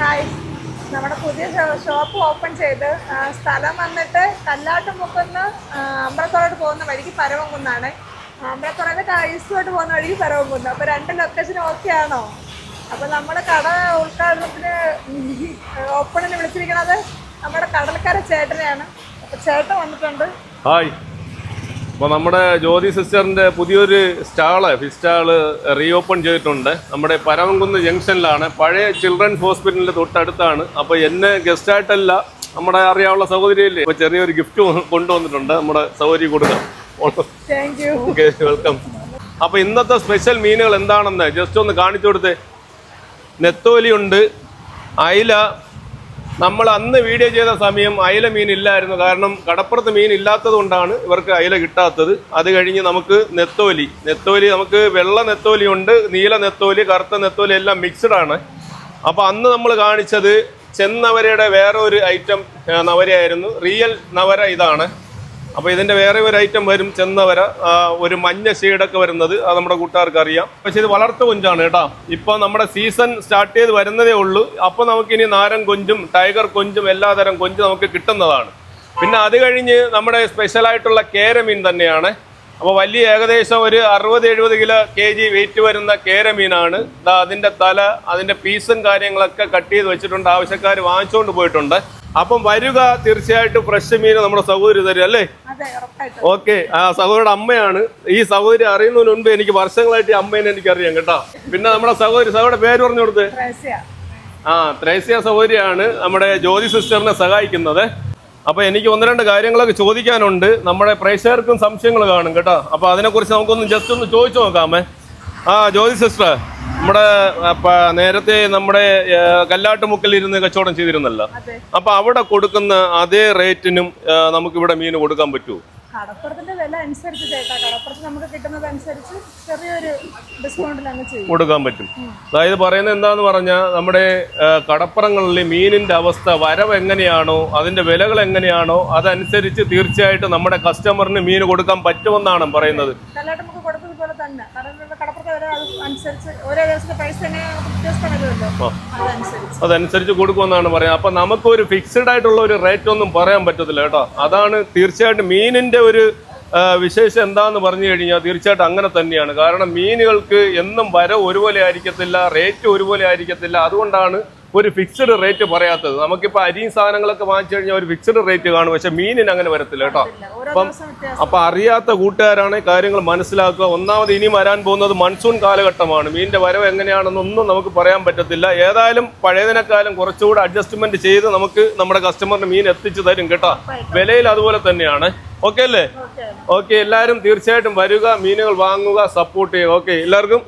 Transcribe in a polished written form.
Hi, നമ്മുടെ പുതിയ shop open ചെയ്ത് സ്ഥലം വന്നിട്ട് കല്ലാട്ടുമുക്കുന്ന് അമ്പലത്തോട് പോകുന്ന വഴിക്ക് പരവംകുന്നാണ്. അമ്പലത്തോടെ ഈസ്റ്റോട്ട് പോകുന്ന വഴിക്ക് പരവംകുന്ന്. അപ്പോൾ രണ്ട് ലൊക്കേഷനും ഓക്കെ ആണോ? അപ്പോൾ നമ്മൾ കട ഉദ്ഘാടനത്തിന് ഓപ്പണിന് വിളിച്ചിരിക്കുന്നത് നമ്മുടെ കടൽക്കര ചേട്ടനെയാണ്. അപ്പോൾ ചേട്ടൻ വന്നിട്ടുണ്ട്. ഹായ്. അപ്പോൾ നമ്മുടെ ജ്യോതി സിസ്റ്ററിൻ്റെ പുതിയൊരു ഫിഷ് സ്റ്റാള് റീഓപ്പൺ ചെയ്തിട്ടുണ്ട്. നമ്മുടെ പരവംകുന്ന് ജംഗ്ഷനിലാണ്, പഴയ ചിൽഡ്രൻസ് ഹോസ്പിറ്റലിൻ്റെ തൊട്ടടുത്താണ്. അപ്പോൾ എന്നെ ഗസ്റ്റായിട്ടല്ല, നമ്മുടെ അറിയാനുള്ള സഹോദരിയല്ലേ, ഇപ്പോൾ ചെറിയൊരു ഗിഫ്റ്റ് കൊണ്ടുവന്നിട്ടുണ്ട്. നമ്മുടെ സഹോദരി കൊടുക്കാം. Okay, welcome. അപ്പോൾ ഇന്നത്തെ സ്പെഷ്യൽ മീനുകൾ എന്താണെന്ന് ജസ്റ്റ് ഒന്ന് കാണിച്ചു കൊടുത്തേ. നെത്തോലിയുണ്ട്, അയില. നമ്മൾ അന്ന് വീഡിയോ ചെയ്ത സമയം അയില മീൻ ഇല്ലായിരുന്നു, കാരണം കടപ്പുറത്ത് മീൻ ഇല്ലാത്തത് കൊണ്ടാണ് ഇവർക്ക് അയില കിട്ടാത്തത്. അത് കഴിഞ്ഞ് നമുക്ക് നെത്തോലി നമുക്ക് വെള്ള നെത്തോലി ഉണ്ട്, നീല നെത്തോലി, കറുത്ത നെത്തോലി എല്ലാം മിക്സ്ഡ് ആണ്. അപ്പോൾ അന്ന് നമ്മൾ കാണിച്ചത് ചെന്നവരയുടെ വേറെ ഒരു ഐറ്റം നവരയായിരുന്നു. റിയൽ നവര ഇതാണ്. അപ്പോൾ ഇതിൻ്റെ വേറെ ഒരു ഐറ്റം വരും, ചെന്നവര, ഒരു മഞ്ഞ ഷെയ്ഡൊക്കെ വരുന്നത്. അത് നമ്മുടെ കൂട്ടുകാർക്ക് അറിയാം. പക്ഷേ ഇത് വളർത്തു കൊഞ്ചാണ് കേട്ടോ. ഇപ്പോൾ നമ്മുടെ സീസൺ സ്റ്റാർട്ട് ചെയ്ത് വരുന്നതേ ഉള്ളൂ. അപ്പോൾ നമുക്കിനി നാരൻ കൊഞ്ചും ടൈഗർ കൊഞ്ചും എല്ലാതരം കൊഞ്ചും നമുക്ക് കിട്ടുന്നതാണ്. പിന്നെ അത് കഴിഞ്ഞ് നമ്മുടെ സ്പെഷ്യലായിട്ടുള്ള കേരമീൻ തന്നെയാണ്. അപ്പോൾ വലിയ ഏകദേശം ഒരു 60-70 കിലോ kg വെയിറ്റ് വരുന്ന കേരമീനാണ്. അതിൻ്റെ തല, അതിൻ്റെ പീസും കാര്യങ്ങളൊക്കെ കട്ട് ചെയ്ത് വെച്ചിട്ടുണ്ട്. ആവശ്യക്കാർ വാങ്ങിച്ചുകൊണ്ട് പോയിട്ടുണ്ട്. അപ്പം വരിക, തീർച്ചയായിട്ടും ഫ്രഷ് മീൻ നമ്മുടെ സഹോദരി തരും അല്ലേ? ഓക്കെ. ആ സഹോദരിയുടെ അമ്മയാണ്. ഈ സഹോദരി അറിയുന്നതിന് മുൻപ് എനിക്ക് വർഷങ്ങളായിട്ട് ഈ അമ്മേനെ എനിക്കറിയാം കേട്ടോ. പിന്നെ നമ്മുടെ സഹോദരിയുടെ പേര് പറഞ്ഞു കൊടുത്ത്. ത്രേസ്യ സഹോദരിയാണ് നമ്മുടെ ജ്യോതി സിസ്റ്ററിനെ സഹായിക്കുന്നത്. അപ്പോൾ എനിക്ക് 1-2 കാര്യങ്ങളൊക്കെ ചോദിക്കാനുണ്ട്. നമ്മുടെ പ്രേക്ഷകർക്കും സംശയങ്ങൾ കാണും കേട്ടോ. അപ്പോൾ അതിനെക്കുറിച്ച് നമുക്കൊന്ന് ജസ്റ്റ് ഒന്ന് ചോദിച്ചു നോക്കാമേ. ജ്യോതി സിസ്റ്റർ, നമ്മുടെ നേരത്തെ നമ്മുടെ കല്ലാട്ടുമുക്കിൽ ഇരുന്ന് കച്ചവടം ചെയ്തിരുന്നല്ലോ. അപ്പൊ അവിടെ കൊടുക്കുന്ന അതേ റേറ്റിനും നമുക്കിവിടെ മീൻ കൊടുക്കാൻ പറ്റുമോ? കടപ്പുറത്തിന്റെ വില അനുസരിച്ച് ചേട്ടാ, കടപ്പുറത്ത് നമുക്ക് കിട്ടുന്നതനുസരിച്ച് ചെറിയൊരു ഡിസ്കൗണ്ടിൽ അങ്ങ് ചെയ്യും, കൊടുക്കാൻ പറ്റും. അതായത് പറയുന്നത് എന്താന്ന് പറഞ്ഞാൽ, നമ്മുടെ കടപ്പുറങ്ങളിൽ മീനിന്റെ അവസ്ഥ, വരവ് എങ്ങനെയാണോ, അതിന്റെ വിലകൾ എങ്ങനെയാണോ, അതനുസരിച്ച് തീർച്ചയായിട്ടും നമ്മുടെ കസ്റ്റമറിന് മീൻ കൊടുക്കാൻ പറ്റുമെന്നാണ് പറയുന്നത്. കല്ലാട്ടുമുക്ക് കൊടുത്തതുപോലെ തന്നെ കടപ്പുറത്തെ വില അനുസരിച്ച് ഓരോ ദിവസത്തെ പൈസ അതനുസരിച്ച് കൊടുക്കുമെന്നാണ് പറയുന്നത്. അപ്പൊ നമുക്കൊരു ഫിക്സഡ് ആയിട്ടുള്ള ഒരു റേറ്റ് ഒന്നും പറയാൻ പറ്റത്തില്ല കേട്ടോ. അതാണ് തീർച്ചയായിട്ടും മീനിന്റെ ഒരു വിശേഷം എന്താന്ന് പറഞ്ഞു കഴിഞ്ഞാൽ തീർച്ചയായിട്ടും അങ്ങനെ തന്നെയാണ്. കാരണം മീനുകൾക്ക് എന്നും വരവ് ഒരുപോലെ ആയിരിക്കത്തില്ല, റേറ്റ് ഒരുപോലെ ആയിരിക്കത്തില്ല. അതുകൊണ്ടാണ് ഒരു ഫിക്സഡ് റേറ്റ് പറയാത്തത്. നമുക്കിപ്പോൾ അരിയും സാധനങ്ങളൊക്കെ വാങ്ങിച്ചു കഴിഞ്ഞാൽ ഒരു ഫിക്സഡ് റേറ്റ് കാണും, പക്ഷെ മീനിന് അങ്ങനെ വരത്തില്ല കേട്ടോ. അപ്പം അറിയാത്ത കൂട്ടുകാരാണ് കാര്യങ്ങൾ മനസ്സിലാക്കുക. ഒന്നാമത് ഇനി വരാൻ പോകുന്നത് മൺസൂൺ കാലഘട്ടമാണ്. മീനിന്റെ വരവ് എങ്ങനെയാണെന്നൊന്നും നമുക്ക് പറയാൻ പറ്റത്തില്ല. ഏതായാലും പഴയതിനേക്കാളും കുറച്ചുകൂടെ അഡ്ജസ്റ്റ്മെന്റ് ചെയ്ത് നമുക്ക് നമ്മുടെ കസ്റ്റമറിന് മീൻ എത്തിച്ചു തരും കേട്ടോ. വിലയിൽ അതുപോലെ തന്നെയാണ്. ഓക്കെ അല്ലേ? ഓക്കെ, എല്ലാവരും തീർച്ചയായിട്ടും വരിക, മീനുകൾ വാങ്ങുക, സപ്പോർട്ട് ചെയ്യുക. ഓക്കെ, എല്ലാവർക്കും